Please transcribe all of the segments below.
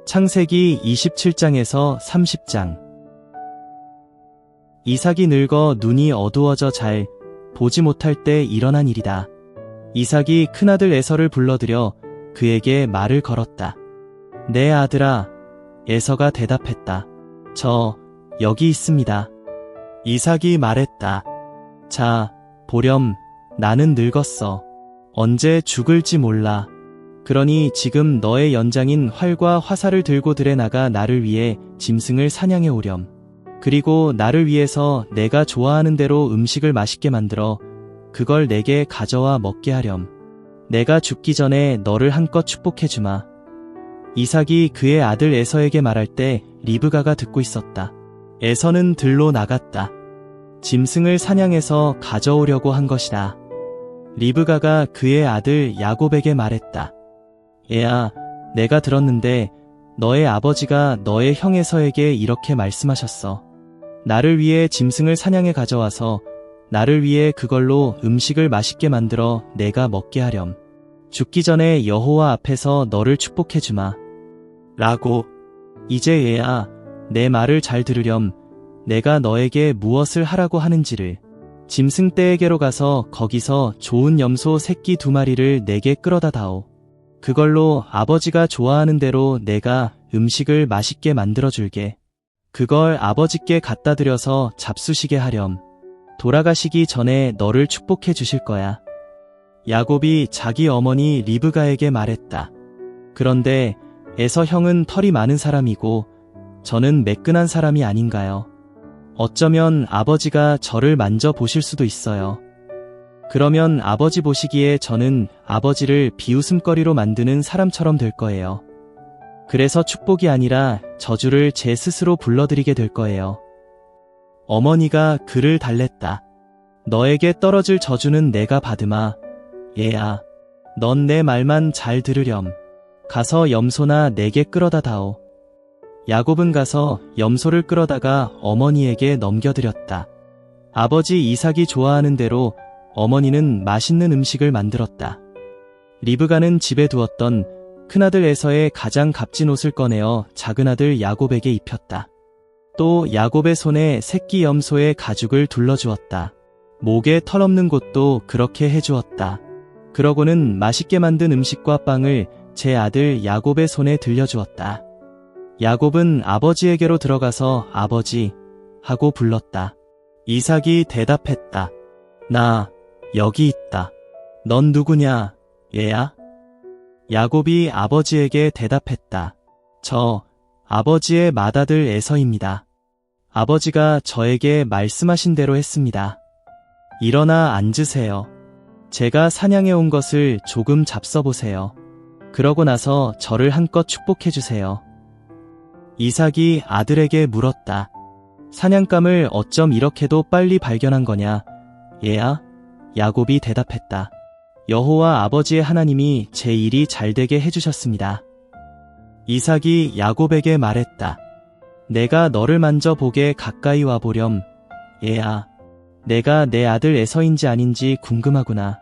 창세기 27장에서 30장. 이삭이 늙어 눈이 어두워져 잘 보지 못할 때 일어난 일이다. 이삭이 큰아들 에서를 불러들여 그에게 말을 걸었다. 내 아들아. 에서가 대답했다. 저 여기 있습니다. 이삭이 말했다. 자, 보렴, 나는 늙었어. 언제 죽을지 몰라. 그러니 지금 너의 연장인 활과 화살을 들고 들에 나가 나를 위해 짐승을 사냥해 오렴. 그리고 나를 위해서 내가 좋아하는 대로 음식을 맛있게 만들어 그걸 내게 가져와 먹게 하렴. 내가 죽기 전에 너를 한껏 축복해 주마. 이삭이 그의 아들 에서에게 말할 때 리브가가 듣고 있었다. 에서는 들로 나갔다. 짐승을 사냥해서 가져오려고 한 것이다. 리브가가 그의 아들 야곱에게 말했다. 얘야, 내가 들었는데 너의 아버지가 너의 형 에서에게 이렇게 말씀하셨어. 나를 위해 짐승을 사냥해 가져와서 나를 위해 그걸로 음식을 맛있게 만들어 내가 먹게 하렴. 죽기 전에 여호와 앞에서 너를 축복해 주마. 라고. 이제 얘야, 내 말을 잘 들으렴. 내가 너에게 무엇을 하라고 하는지를. 짐승 떼에게로 가서 거기서 좋은 염소 새끼 2마리를 내게 끌어다 다오. 그걸로 아버지가 좋아하는 대로 내가 음식을 맛있게 만들어 줄게. 그걸 아버지께 갖다 드려서 잡수시게 하렴. 돌아가시기 전에 너를 축복해 주실 거야. 야곱이 자기 어머니 리브가에게 말했다. 그런데 에서 형은 털이 많은 사람이고 저는 매끈한 사람이 아닌가요? 어쩌면 아버지가 저를 만져보실 수도 있어요. 그러면 아버지 보시기에 저는 아버지를 비웃음거리로 만드는 사람처럼 될 거예요. 그래서 축복이 아니라 저주를 제 스스로 불러드리게 될 거예요. 어머니가 그를 달랬다. 너에게 떨어질 저주는 내가 받으마. 얘야, 넌 내 말만 잘 들으렴. 가서 염소나 내게 끌어다 다오. 야곱은 가서 염소를 끌어다가 어머니에게 넘겨드렸다. 아버지 이삭이 좋아하는 대로 어머니는 맛있는 음식을 만들었다. 리브가는 집에 두었던 큰아들 에서의 가장 값진 옷을 꺼내어 작은아들 야곱에게 입혔다. 또 야곱의 손에 새끼 염소의 가죽을 둘러주었다. 목에 털 없는 곳도 그렇게 해주었다. 그러고는 맛있게 만든 음식과 빵을 제 아들 야곱의 손에 들려주었다. 야곱은 아버지에게로 들어가서 아버지 하고 불렀다. 이삭이 대답했다. 나 여기 있다. 넌 누구냐, 얘야? 야곱이 아버지에게 대답했다. 저 아버지의 맏아들 에서입니다. 아버지가 저에게 말씀하신 대로 했습니다. 일어나 앉으세요. 제가 사냥해 온 것을 조금 잡숴보세요. 그러고 나서 저를 한껏 축복해 주세요. 이삭이 아들에게 물었다. 사냥감을 어쩜 이렇게도 빨리 발견한 거냐, 얘야? 야곱이 대답했다. 여호와 아버지의 하나님이 제 일이 잘되게 해주셨습니다. 이삭이 야곱에게 말했다. 내가 너를 만져보게 가까이 와보렴. 얘야, 내가 내 아들 에서인지 아닌지 궁금하구나.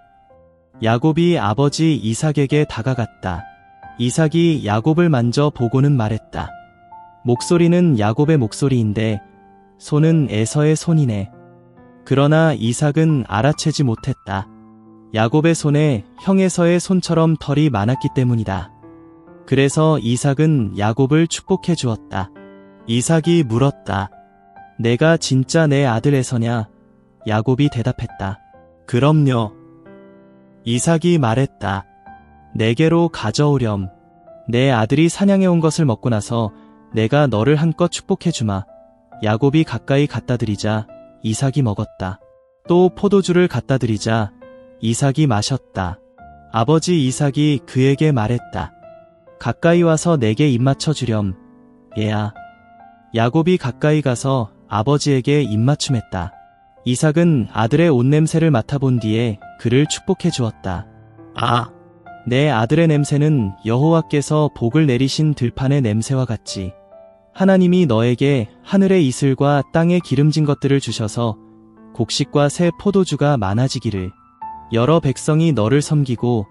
야곱이 아버지 이삭에게 다가갔다. 이삭이 야곱을 만져보고는 말했다. 목소리는 야곱의 목소리인데 손은 에서의 손이네. 그러나 이삭은 알아채지 못했다. 야곱의 손에 형 에서의 손처럼 털이 많았기 때문이다. 그래서 이삭은 야곱을 축복해 주었다. 이삭이 물었다. 내가 진짜 내 아들 에서냐? 야곱이 대답했다. 그럼요. 이삭이 말했다. 내게로 가져오렴. 내 아들이 사냥해 온 것을 먹고 나서 내가 너를 한껏 축복해 주마. 야곱이 가까이 갖다 드리자 이삭이 먹었다. 또 포도주를 갖다 드리자 이삭이 마셨다. 아버지 이삭이 그에게 말했다. 가까이 와서 내게 입맞춰 주렴. 얘야. 야곱이 가까이 가서 아버지에게 입맞춤했다. 이삭은 아들의 옷냄새를 맡아본 뒤에 그를 축복해 주었다. 아, 내 아들의 냄새는 여호와께서 복을 내리신 들판의 냄새와 같지. 하나님이 너에게 하늘의 이슬과 땅의 기름진 것들을 주셔서 곡식과 새 포도주가 많아지기를. 여러 백성이 너를 섬기고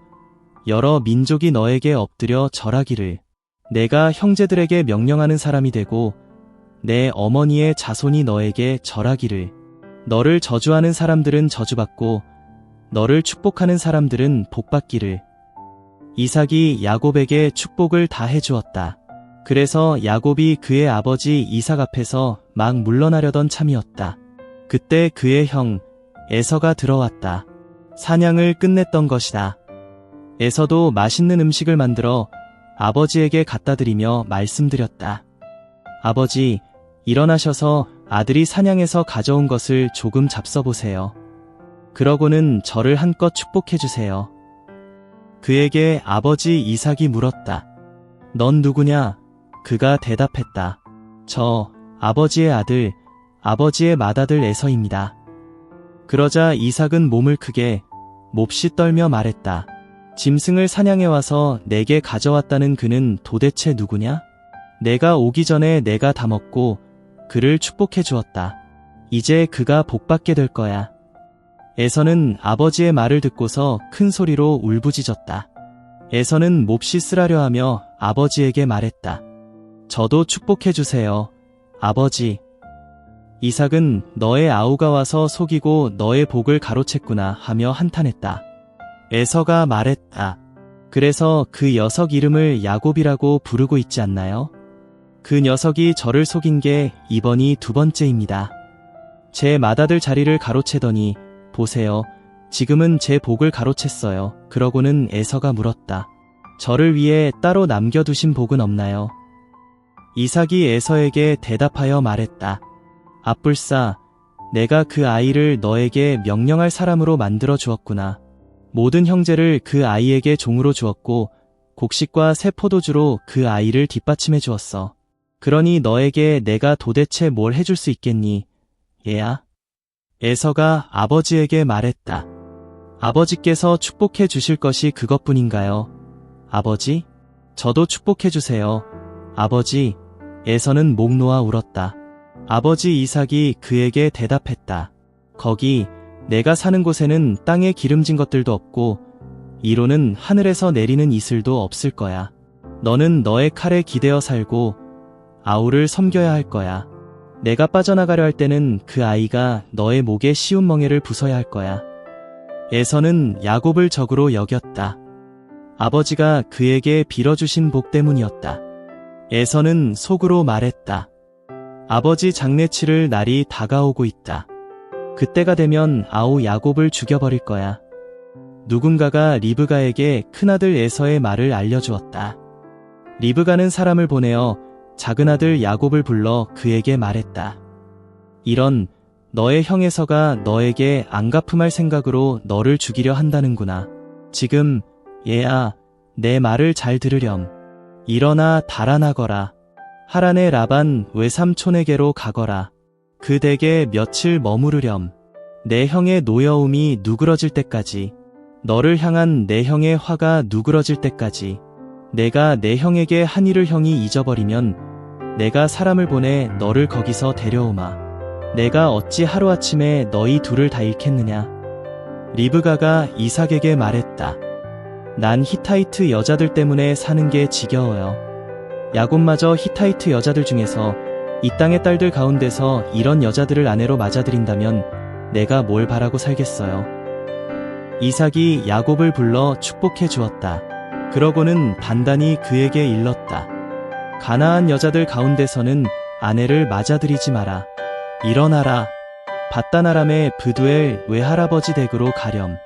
여러 민족이 너에게 엎드려 절하기를. 내가 형제들에게 명령하는 사람이 되고 내 어머니의 자손이 너에게 절하기를. 너를 저주하는 사람들은 저주받고 너를 축복하는 사람들은 복받기를. 이삭이 야곱에게 축복을 다 해주었다. 그래서 야곱이 그의 아버지 이삭 앞에서 막 물러나려던 참이었다. 그때 그의 형 에서가 들어왔다. 사냥을 끝냈던 것이다. 에서도 맛있는 음식을 만들어 아버지에게 갖다 드리며 말씀드렸다. 아버지, 일어나셔서 아들이 사냥해서 가져온 것을 조금 잡숴보세요. 그러고는 저를 한껏 축복해주세요. 그에게 아버지 이삭이 물었다. 넌 누구냐? 그가 대답했다. 저 아버지의 아들, 아버지의 맏아들 에서입니다. 그러자 이삭은 몸을 크게 몹시 떨며 말했다. 짐승을 사냥해와서 내게 가져왔다는 그는 도대체 누구냐? 내가 오기 전에 내가 다 먹고 그를 축복해 주었다. 이제 그가 복받게 될 거야. 에서는 아버지의 말을 듣고서 큰 소리로 울부짖었다. 에서는 몹시 쓰라려 하며 아버지에게 말했다. 저도 축복해 주세요, 아버지. 이삭은 너의 아우가 와서 속이고 너의 복을 가로챘구나 하며 한탄했다. 에서가 말했다. 그래서 그 녀석 이름을 야곱이라고 부르고 있지 않나요? 그 녀석이 저를 속인 게 이번이 두 번째입니다. 제 맏아들 자리를 가로채더니 보세요. 지금은 제 복을 가로챘어요. 그러고는 에서가 물었다. 저를 위해 따로 남겨두신 복은 없나요? 이삭이 에서에게 대답하여 말했다. 아뿔싸, 내가 그 아이를 너에게 명령할 사람으로 만들어 주었구나. 모든 형제를 그 아이에게 종으로 주었고 곡식과 새 포도주로 그 아이를 뒷받침해 주었어. 그러니 너에게 내가 도대체 뭘 해줄 수 있겠니, 얘야? 에서가 아버지에게 말했다. 아버지께서 축복해 주실 것이 그것뿐인가요? 아버지? 저도 축복해 주세요. 아버지. 에서는 목 놓아 울었다. 아버지 이삭이 그에게 대답했다. 거기 내가 사는 곳에는 땅에 기름진 것들도 없고 이로는 하늘에서 내리는 이슬도 없을 거야. 너는 너의 칼에 기대어 살고 아우를 섬겨야 할 거야. 내가 빠져나가려 할 때는 그 아이가 너의 목에 쉬운 멍에를 부숴야 할 거야. 에서는 야곱을 적으로 여겼다. 아버지가 그에게 빌어주신 복 때문이었다. 에서는 속으로 말했다. 아버지 장례 치를 날이 다가오고 있다. 그때가 되면 아우 야곱을 죽여버릴 거야. 누군가가 리브가에게 큰아들 에서의 말을 알려주었다. 리브가는 사람을 보내어 작은아들 야곱을 불러 그에게 말했다. 이런 너의 형 에서가 너에게 안갚음할 생각으로 너를 죽이려 한다는구나. 지금 얘야, 내 말을 잘 들으렴. 일어나 달아나거라. 하란의 라반 외삼촌에게로 가거라. 그 댁에 며칠 머무르렴. 내 형의 노여움이 누그러질 때까지, 너를 향한 내 형의 화가 누그러질 때까지. 내가 내 형에게 한 일을 형이 잊어버리면 내가 사람을 보내 너를 거기서 데려오마. 내가 어찌 하루아침에 너희 둘을 다 잃겠느냐. 리브가가 이삭에게 말했다. 난 히타이트 여자들 때문에 사는 게 지겨워요. 야곱마저 히타이트 여자들 중에서 이 땅의 딸들 가운데서 이런 여자들을 아내로 맞아들인다면 내가 뭘 바라고 살겠어요. 이삭이 야곱을 불러 축복해 주었다. 그러고는 단단히 그에게 일렀다. 가나안 여자들 가운데서는 아내를 맞아들이지 마라. 일어나라. 밧단 아람의 브두엘 외할아버지 댁으로 가렴.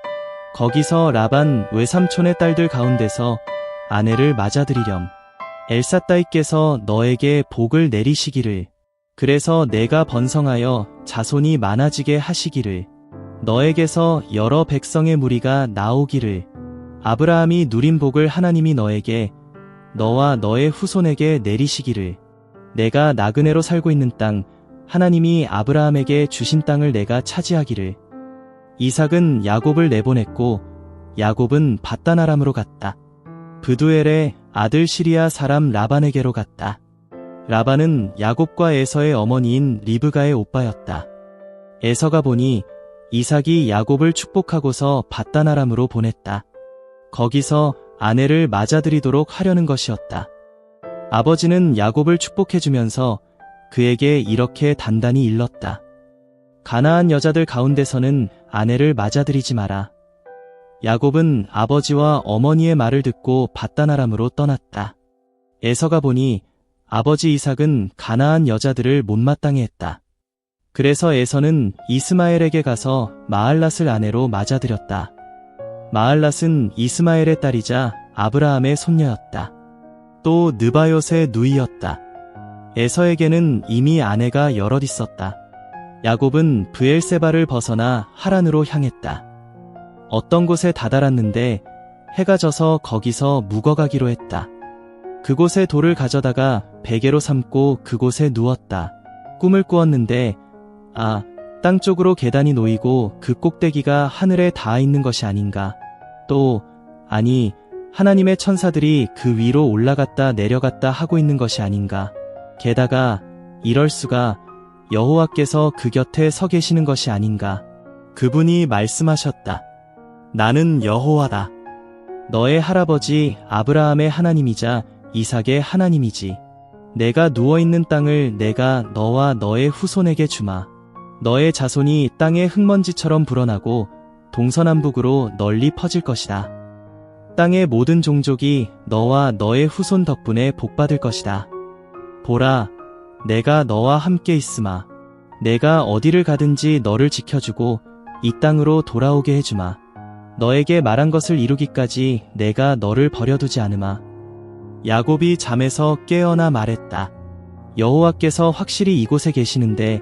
거기서 라반 외삼촌의 딸들 가운데서 아내를 맞아들이렴. 엘사따이께서 너에게 복을 내리시기를. 그래서 내가 번성하여 자손이 많아지게 하시기를. 너에게서 여러 백성의 무리가 나오기를. 아브라함이 누린 복을 하나님이 너에게, 너와 너의 후손에게 내리시기를. 내가 나그네로 살고 있는 땅, 하나님이 아브라함에게 주신 땅을 내가 차지하기를. 이삭은 야곱을 내보냈고 야곱은 밧단 아람으로 갔다. 브두엘의 아들 시리아 사람 라반에게로 갔다. 라반은 야곱과 에서의 어머니인 리브가의 오빠였다. 에서가 보니 이삭이 야곱을 축복하고서 밧단 아람으로 보냈다. 거기서 아내를 맞아들이도록 하려는 것이었다. 아버지는 야곱을 축복해주면서 그에게 이렇게 단단히 일렀다. 가나안 여자들 가운데서는 아내를 맞아들이지 마라. 야곱은 아버지와 어머니의 말을 듣고 밧다나람으로 떠났다. 에서가 보니 아버지 이삭은 가나안 여자들을 못마땅해 했다. 그래서 에서는 이스마엘에게 가서 마할랏을 아내로 맞아들였다. 마할랏은 이스마엘의 딸이자 아브라함의 손녀였다. 또 느바요의 누이였다. 에서에게는 이미 아내가 여럿 있었다. 야곱은 브엘세바를 벗어나 하란으로 향했다. 어떤 곳에 다다랐는데 해가 져서 거기서 묵어가기로 했다. 그곳에 돌을 가져다가 베개로 삼고 그곳에 누웠다. 꿈을 꾸었는데 땅 쪽으로 계단이 놓이고 그 꼭대기가 하늘에 닿아 있는 것이 아닌가. 또 아니 하나님의 천사들이 그 위로 올라갔다 내려갔다 하고 있는 것이 아닌가. 게다가 이럴 수가 여호와께서 그 곁에 서 계시는 것이 아닌가. 그분이 말씀하셨다. 나는 여호와다. 너의 할아버지 아브라함의 하나님이자 이삭의 하나님이지. 내가 누워있는 땅을 내가 너와 너의 후손에게 주마. 너의 자손이 땅의 흙먼지처럼 불어나고 동서남북으로 널리 퍼질 것이다. 땅의 모든 종족이 너와 너의 후손 덕분에 복받을 것이다. 보라, 내가 너와 함께 있으마. 내가 어디를 가든지 너를 지켜주고 이 땅으로 돌아오게 해주마. 너에게 말한 것을 이루기까지 내가 너를 버려두지 않으마. 야곱이 잠에서 깨어나 말했다. 여호와께서 확실히 이곳에 계시는데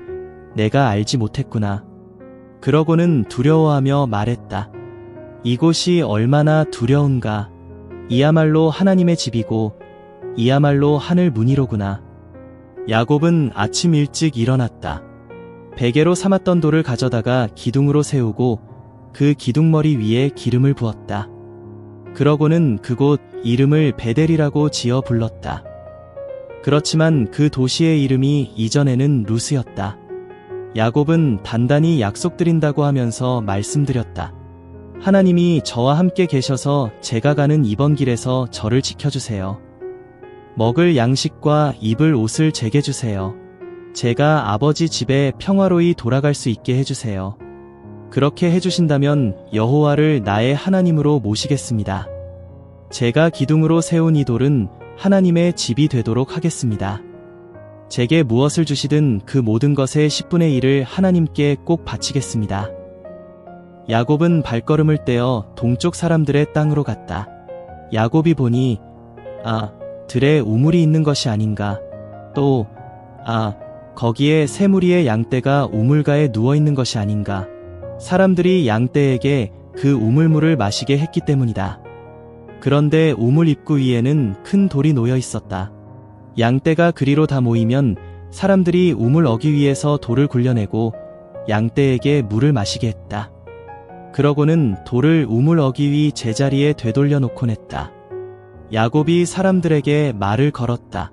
내가 알지 못했구나. 그러고는 두려워하며 말했다. 이곳이 얼마나 두려운가. 이야말로 하나님의 집이고 이야말로 하늘 문이로구나. 야곱은 아침 일찍 일어났다. 베개로 삼았던 돌을 가져다가 기둥으로 세우고 그 기둥머리 위에 기름을 부었다. 그러고는 그곳 이름을 베델이라고 지어 불렀다. 그렇지만 그 도시의 이름이 이전에는 루스였다. 야곱은 단단히 약속드린다고 하면서 말씀드렸다. 하나님이 저와 함께 계셔서 제가 가는 이번 길에서 저를 지켜주세요. 먹을 양식과 입을 옷을 제게 주세요. 제가 아버지 집에 평화로이 돌아갈 수 있게 해주세요. 그렇게 해주신다면 여호와를 나의 하나님으로 모시겠습니다. 제가 기둥으로 세운 이 돌은 하나님의 집이 되도록 하겠습니다. 제게 무엇을 주시든 그 모든 것의 10분의 1을 하나님께 꼭 바치겠습니다. 야곱은 발걸음을 떼어 동쪽 사람들의 땅으로 갔다. 야곱이 보니 들에 우물이 있는 것이 아닌가. 또 거기에 세 무리의 양떼가 우물가에 누워있는 것이 아닌가. 사람들이 양떼에게 그 우물물을 마시게 했기 때문이다. 그런데 우물 입구 위에는 큰 돌이 놓여 있었다. 양떼가 그리로 다 모이면 사람들이 우물 어기 위에서 돌을 굴려내고 양떼에게 물을 마시게 했다. 그러고는 돌을 우물 어기 위 제자리에 되돌려 놓곤 했다. 야곱이 사람들에게 말을 걸었다.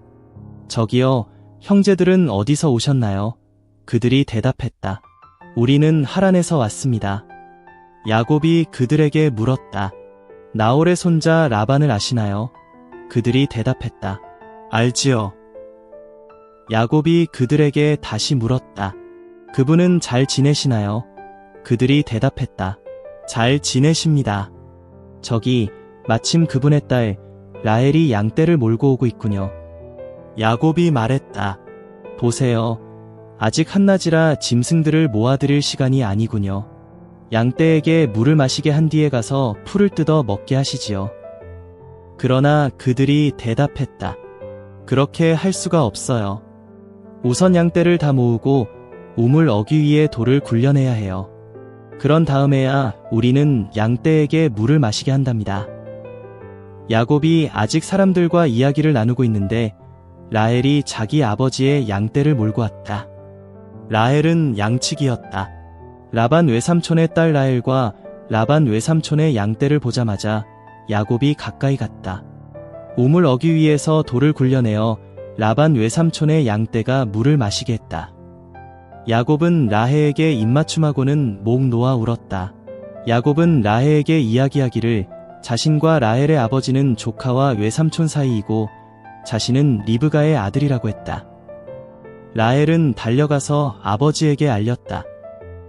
저기요, 형제들은 어디서 오셨나요? 그들이 대답했다. 우리는 하란에서 왔습니다. 야곱이 그들에게 물었다. 나홀의 손자 라반을 아시나요? 그들이 대답했다. 알지요. 야곱이 그들에게 다시 물었다. 그분은 잘 지내시나요? 그들이 대답했다. 잘 지내십니다. 저기 마침 그분의 딸 라헬이 양떼를 몰고 오고 있군요. 야곱이 말했다. 보세요. 아직 한낮이라 짐승들을 모아드릴 시간이 아니군요. 양떼에게 물을 마시게 한 뒤에 가서 풀을 뜯어 먹게 하시지요. 그러나 그들이 대답했다. 그렇게 할 수가 없어요. 우선 양떼를 다 모으고 우물 어귀 위에 돌을 굴려내야 해요. 그런 다음에야 우리는 양떼에게 물을 마시게 한답니다. 야곱이 아직 사람들과 이야기를 나누고 있는데 라헬이 자기 아버지의 양떼를 몰고 왔다. 라헬은 양치기였다. 라반 외삼촌의 딸 라헬과 라반 외삼촌의 양떼를 보자마자 야곱이 가까이 갔다. 우물 어귀 위에서 돌을 굴려내어 라반 외삼촌의 양떼가 물을 마시게 했다. 야곱은 라헬에게 입맞춤하고는 목 놓아 울었다. 야곱은 라헬에게 이야기하기를 자신과 라헬의 아버지는 조카와 외삼촌 사이이고 자신은 리브가의 아들이라고 했다. 라헬은 달려가서 아버지에게 알렸다.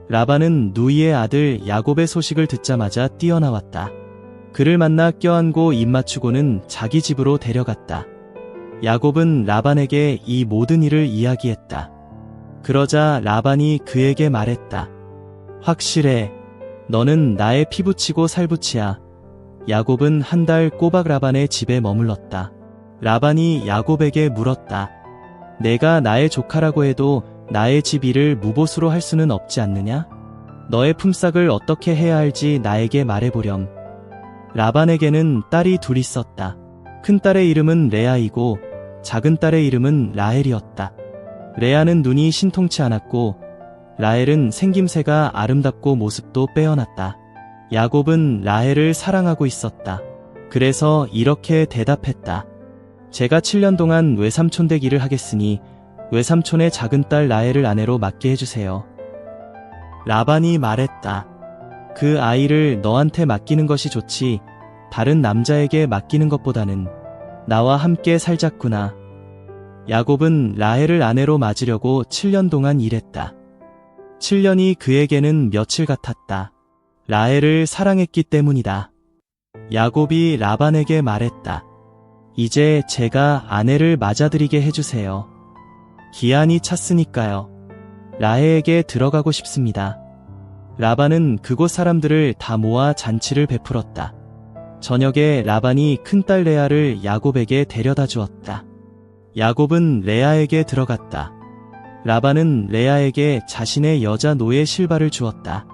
라반은 누이의 아들 야곱의 소식을 듣자마자 뛰어나왔다. 그를 만나 껴안고 입 맞추고는 자기 집으로 데려갔다. 야곱은 라반에게 이 모든 일을 이야기했다. 그러자 라반이 그에게 말했다. 확실해. 너는 나의 피부치고 살부치야. 야곱은 한 달 꼬박 라반의 집에 머물렀다. 라반이 야곱에게 물었다. 내가 나의 조카라고 해도 나의 집 일을 무보수로 할 수는 없지 않느냐? 너의 품삯을 어떻게 해야 할지 나에게 말해보렴. 라반에게는 딸이 둘 있었다. 큰딸의 이름은 레아이고 작은 딸의 이름은 라헬이었다. 레아는 눈이 신통치 않았고 라헬은 생김새가 아름답고 모습도 빼어났다. 야곱은 라헬을 사랑하고 있었다. 그래서 이렇게 대답했다. 제가 7년 동안 외삼촌 되기를 하겠으니 외삼촌의 작은 딸 라헬을 아내로 맡게 해주세요. 라반이 말했다. 그 아이를 너한테 맡기는 것이 좋지 다른 남자에게 맡기는 것보다는 나와 함께 살자꾸나. 야곱은 라헬을 아내로 맞으려고 7년 동안 일했다. 7년이 그에게는 며칠 같았다. 라헬을 사랑했기 때문이다. 야곱이 라반에게 말했다. 이제 제가 아내를 맞아들이게 해주세요. 기한이 찼으니까요. 라헬에게 들어가고 싶습니다. 라반은 그곳 사람들을 다 모아 잔치를 베풀었다. 저녁에 라반이 큰딸 레아를 야곱에게 데려다 주었다. 야곱은 레아에게 들어갔다. 라반은 레아에게 자신의 여자 노예 실바를 주었다.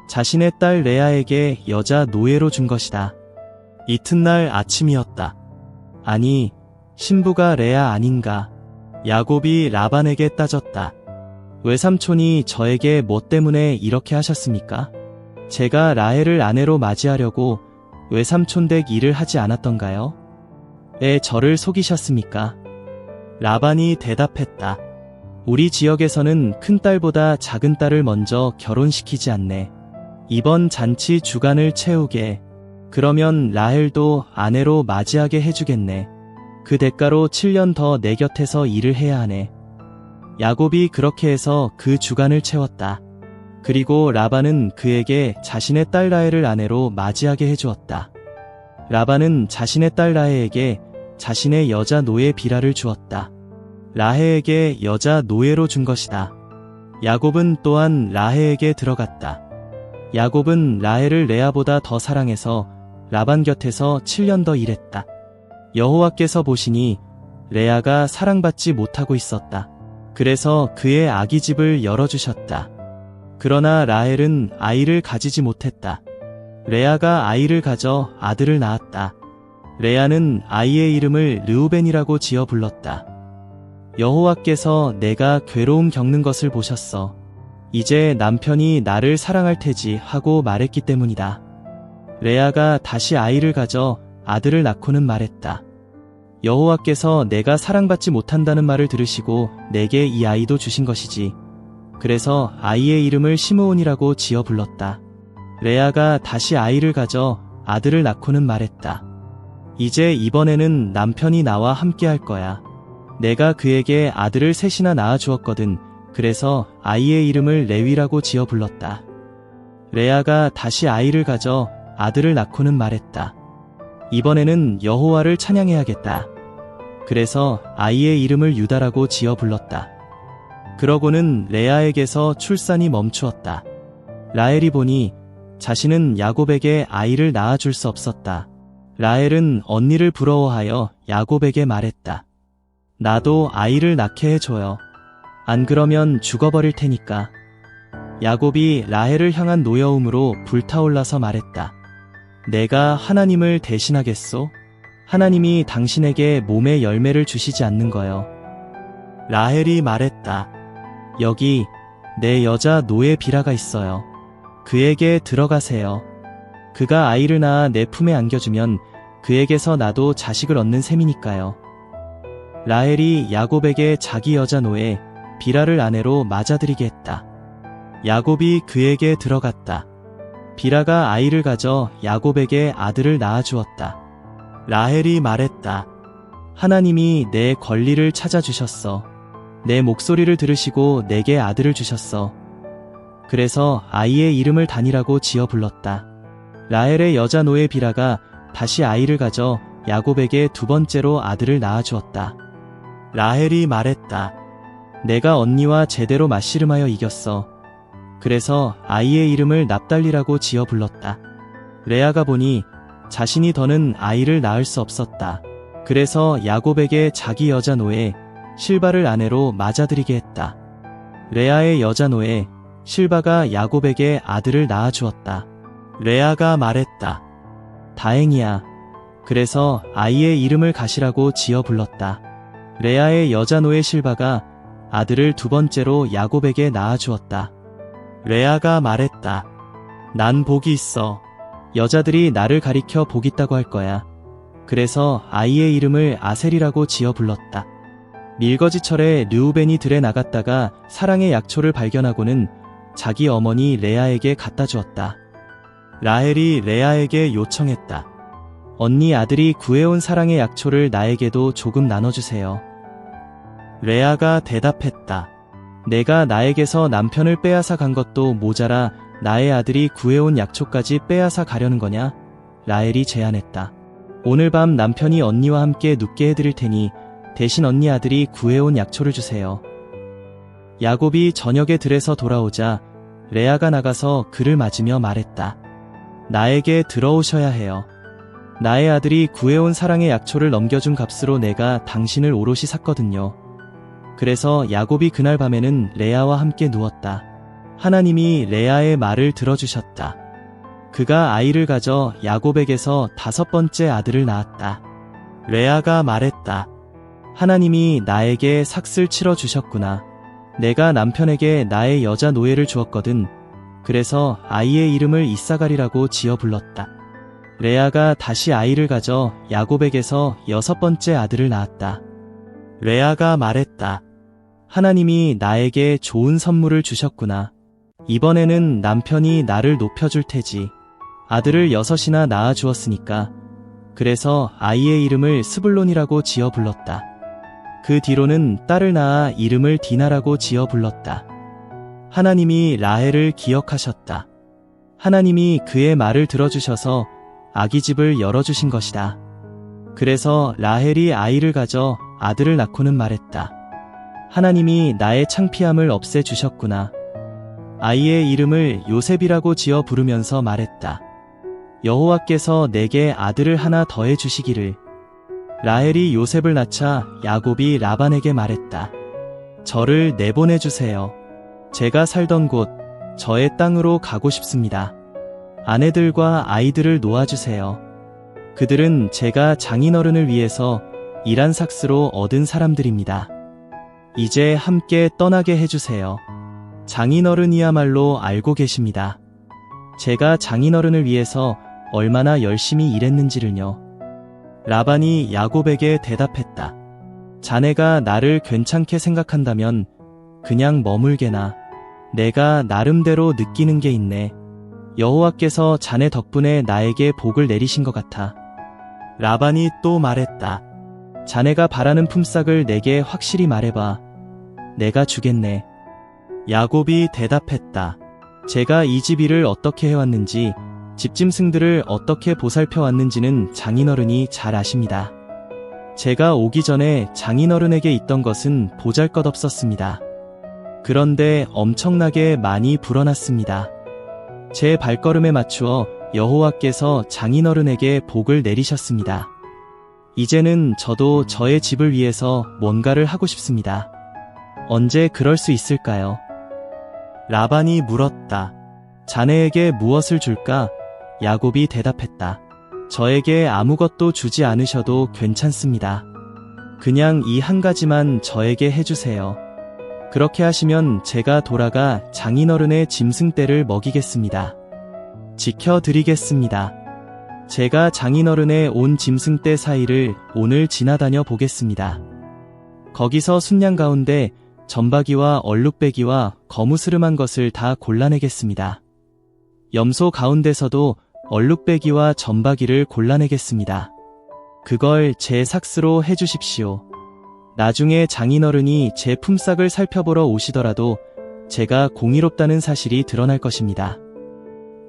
자신의 딸 레아에게 여자 노예로 준 것이다. 이튿날 아침이었다. 아니, 신부가 레아 아닌가? 야곱이 라반에게 따졌다. 외삼촌이 저에게 뭐 때문에 이렇게 하셨습니까? 제가 라헬을 아내로 맞이하려고 외삼촌 댁 일을 하지 않았던가요? 왜 저를 속이셨습니까? 라반이 대답했다. 우리 지역에서는 큰딸보다 작은 딸을 먼저 결혼시키지 않네. 이번 잔치 주간을 채우게. 그러면 라헬도 아내로 맞이하게 해주겠네. 그 대가로 7년 더 내 곁에서 일을 해야 하네. 야곱이 그렇게 해서 그 주간을 채웠다. 그리고 라반은 그에게 자신의 딸 라헬을 아내로 맞이하게 해주었다. 라반은 자신의 딸 라헬에게 자신의 여자 노예 비라를 주었다. 라헬에게 여자 노예로 준 것이다. 야곱은 또한 라헬에게 들어갔다. 야곱은 라헬을 레아보다 더 사랑해서 라반 곁에서 7년 더 일했다. 여호와께서 보시니 레아가 사랑받지 못하고 있었다. 그래서 그의 아기 집을 열어주셨다. 그러나 라헬은 아이를 가지지 못했다. 레아가 아이를 가져 아들을 낳았다. 레아는 아이의 이름을 르우벤이라고 지어 불렀다. 여호와께서 내가 괴로움 겪는 것을 보셨어. 이제 남편이 나를 사랑할 테지 하고 말했기 때문이다. 레아가 다시 아이를 가져 아들을 낳고는 말했다. 여호와께서 내가 사랑받지 못한다는 말을 들으시고 내게 이 아이도 주신 것이지. 그래서 아이의 이름을 시므온이라고 지어 불렀다. 레아가 다시 아이를 가져 아들을 낳고는 말했다. 이제 이번에는 남편이 나와 함께 할 거야. 내가 그에게 아들을 셋이나 낳아 주었거든. 그래서 아이의 이름을 레위라고 지어 불렀다. 레아가 다시 아이를 가져 아들을 낳고는 말했다. 이번에는 여호와를 찬양해야겠다. 그래서 아이의 이름을 유다라고 지어 불렀다. 그러고는 레아에게서 출산이 멈추었다. 라헬이 보니 자신은 야곱에게 아이를 낳아줄 수 없었다. 라헬은 언니를 부러워하여 야곱에게 말했다. 나도 아이를 낳게 해줘요. 안 그러면 죽어버릴 테니까. 야곱이 라헬을 향한 노여움으로 불타올라서 말했다. 내가 하나님을 대신하겠소? 하나님이 당신에게 몸의 열매를 주시지 않는 거요. 라헬이 말했다. 여기 내 여자 노예 비라가 있어요. 그에게 들어가세요. 그가 아이를 낳아 내 품에 안겨주면 그에게서 나도 자식을 얻는 셈이니까요. 라헬이 야곱에게 자기 여자 노예 비라를 아내로 맞아들이게 했다. 야곱이 그에게 들어갔다. 비라가 아이를 가져 야곱에게 아들을 낳아주었다. 라헬이 말했다. 하나님이 내 권리를 찾아주셨어. 내 목소리를 들으시고 내게 아들을 주셨어. 그래서 아이의 이름을 단이라고 지어 불렀다. 라헬의 여자 노예 비라가 다시 아이를 가져 야곱에게 두 번째로 아들을 낳아주었다. 라헬이 말했다. 내가 언니와 제대로 맞씨름하여 이겼어. 그래서 아이의 이름을 납달리라고 지어 불렀다. 레아가 보니 자신이 더는 아이를 낳을 수 없었다. 그래서 야곱에게 자기 여자 노예 실바를 아내로 맞아들이게 했다. 레아의 여자 노예 실바가 야곱에게 아들을 낳아주었다. 레아가 말했다. 다행이야. 그래서 아이의 이름을 가시라고 지어 불렀다. 레아의 여자 노예 실바가 아들을 두 번째로 야곱에게 낳아주었다. 레아가 말했다. 난 복이 있어. 여자들이 나를 가리켜 복 있다고 할 거야. 그래서 아이의 이름을 아셀이라고 지어 불렀다. 밀거지철에 르우벤이 들에 나갔다가 사랑의 약초를 발견하고는 자기 어머니 레아에게 갖다 주었다. 라헬이 레아에게 요청했다. 언니 아들이 구해온 사랑의 약초를 나에게도 조금 나눠주세요. 레아가 대답했다. 내가 나에게서 남편을 빼앗아 간 것도 모자라 나의 아들이 구해온 약초까지 빼앗아 가려는 거냐? 라헬이 제안했다. 오늘 밤 남편이 언니와 함께 눕게 해드릴 테니 대신 언니 아들이 구해온 약초를 주세요. 야곱이 저녁에 들에서 돌아오자 레아가 나가서 그를 맞으며 말했다. 나에게 들어오셔야 해요. 나의 아들이 구해온 사랑의 약초를 넘겨준 값으로 내가 당신을 오롯이 샀거든요. 그래서 야곱이 그날 밤에는 레아와 함께 누웠다. 하나님이 레아의 말을 들어주셨다. 그가 아이를 가져 야곱에게서 다섯 번째 아들을 낳았다. 레아가 말했다. 하나님이 나에게 삭슬 치러 주셨구나. 내가 남편에게 나의 여자 노예를 주었거든. 그래서 아이의 이름을 이사갈이라고 지어 불렀다. 레아가 다시 아이를 가져 야곱에게서 여섯 번째 아들을 낳았다. 레아가 말했다. 하나님이 나에게 좋은 선물을 주셨구나. 이번에는 남편이 나를 높여줄 테지. 아들을 6이나 낳아 주었으니까. 그래서 아이의 이름을 스불론이라고 지어 불렀다. 그 뒤로는 딸을 낳아 이름을 디나라고 지어 불렀다. 하나님이 라헬을 기억하셨다. 하나님이 그의 말을 들어주셔서 아기 집을 열어주신 것이다. 그래서 라헬이 아이를 가져 아들을 낳고는 말했다. 하나님이 나의 창피함을 없애주셨구나. 아이의 이름을 요셉이라고 지어 부르면서 말했다. 여호와께서 내게 아들을 하나 더해 주시기를. 라헬이 요셉을 낳자 야곱이 라반에게 말했다. 저를 내보내 주세요. 제가 살던 곳, 저의 땅으로 가고 싶습니다. 아내들과 아이들을 놓아주세요. 그들은 제가 장인어른을 위해서 일한 삭스로 얻은 사람들입니다. 이제 함께 떠나게 해주세요. 장인어른이야말로 알고 계십니다. 제가 장인어른을 위해서 얼마나 열심히 일했는지를요. 라반이 야곱에게 대답했다. 자네가 나를 괜찮게 생각한다면 그냥 머물게나. 내가 나름대로 느끼는 게 있네. 여호와께서 자네 덕분에 나에게 복을 내리신 것 같아. 라반이 또 말했다. 자네가 바라는 품삯을 내게 확실히 말해봐. 내가 주겠네. 야곱이 대답했다. 제가 이 집 일을 어떻게 해왔는지, 집짐승들을 어떻게 보살펴왔는지는 장인어른이 잘 아십니다. 제가 오기 전에 장인어른에게 있던 것은 보잘것없었습니다. 그런데 엄청나게 많이 불어났습니다. 제 발걸음에 맞추어 여호와께서 장인어른에게 복을 내리셨습니다. 이제는 저도 저의 집을 위해서 뭔가를 하고 싶습니다. 언제 그럴 수 있을까요? 라반이 물었다. 자네에게 무엇을 줄까? 야곱이 대답했다. 저에게 아무것도 주지 않으셔도 괜찮습니다. 그냥 이 한 가지만 저에게 해주세요. 그렇게 하시면 제가 돌아가 장인어른의 짐승떼를 먹이겠습니다. 지켜드리겠습니다. 제가 장인어른의 온 짐승떼 사이를 오늘 지나다녀 보겠습니다. 거기서 순양 가운데 점박이와 얼룩배기와 거무스름한 것을 다 골라내겠습니다. 염소 가운데서도 얼룩배기와 점박이를 골라내겠습니다. 그걸 제 삭스로 해주십시오. 나중에 장인어른이 제 품삯을 살펴보러 오시더라도 제가 공의롭다는 사실이 드러날 것입니다.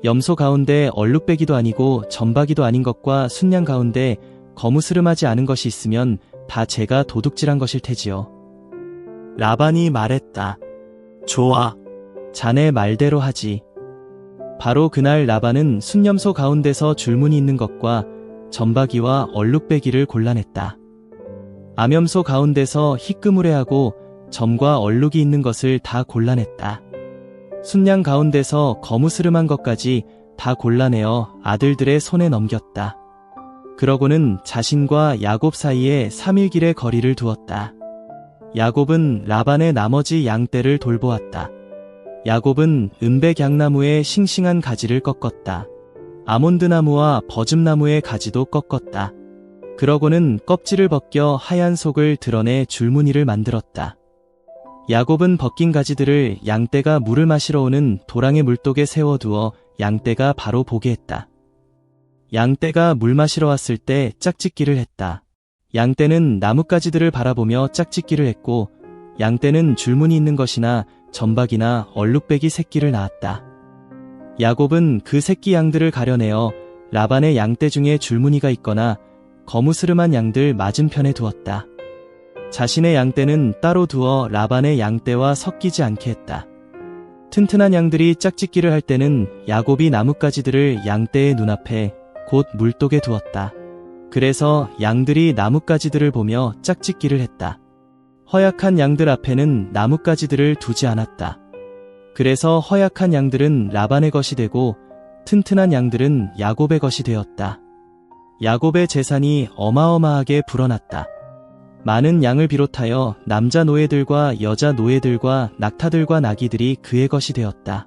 염소 가운데 얼룩배기도 아니고 점박이도 아닌 것과 순양 가운데 거무스름하지 않은 것이 있으면 다 제가 도둑질한 것일 테지요. 라반이 말했다. 좋아. 자네 말대로 하지. 바로 그날 라반은 순염소 가운데서 줄무늬 있는 것과 점박이와 얼룩배기를 골라냈다. 암염소 가운데서 희끄무레하고 점과 얼룩이 있는 것을 다 골라냈다. 순양 가운데서 거무스름한 것까지 다 골라내어 아들들의 손에 넘겼다. 그러고는 자신과 야곱 사이에 3일길의 거리를 두었다. 야곱은 라반의 나머지 양떼를 돌보았다. 야곱은 은백양나무의 싱싱한 가지를 꺾었다. 아몬드나무와 버즘나무의 가지도 꺾었다. 그러고는 껍질을 벗겨 하얀 속을 드러내 줄무늬를 만들었다. 야곱은 벗긴 가지들을 양떼가 물을 마시러 오는 도랑의 물독에 세워두어 양떼가 바로 보게 했다. 양떼가 물 마시러 왔을 때 짝짓기를 했다. 양떼는 나뭇가지들을 바라보며 짝짓기를 했고 양떼는 줄무늬 있는 것이나 점박이나 얼룩배기 새끼를 낳았다. 야곱은 그 새끼 양들을 가려내어 라반의 양떼 중에 줄무늬가 있거나 거무스름한 양들 맞은편에 두었다. 자신의 양떼는 따로 두어 라반의 양떼와 섞이지 않게 했다. 튼튼한 양들이 짝짓기를 할 때는 야곱이 나뭇가지들을 양떼의 눈앞에 곧 물독에 두었다. 그래서 양들이 나뭇가지들을 보며 짝짓기를 했다. 허약한 양들 앞에는 나뭇가지들을 두지 않았다. 그래서 허약한 양들은 라반의 것이 되고 튼튼한 양들은 야곱의 것이 되었다. 야곱의 재산이 어마어마하게 불어났다. 많은 양을 비롯하여 남자 노예들과 여자 노예들과 낙타들과 나귀들이 그의 것이 되었다.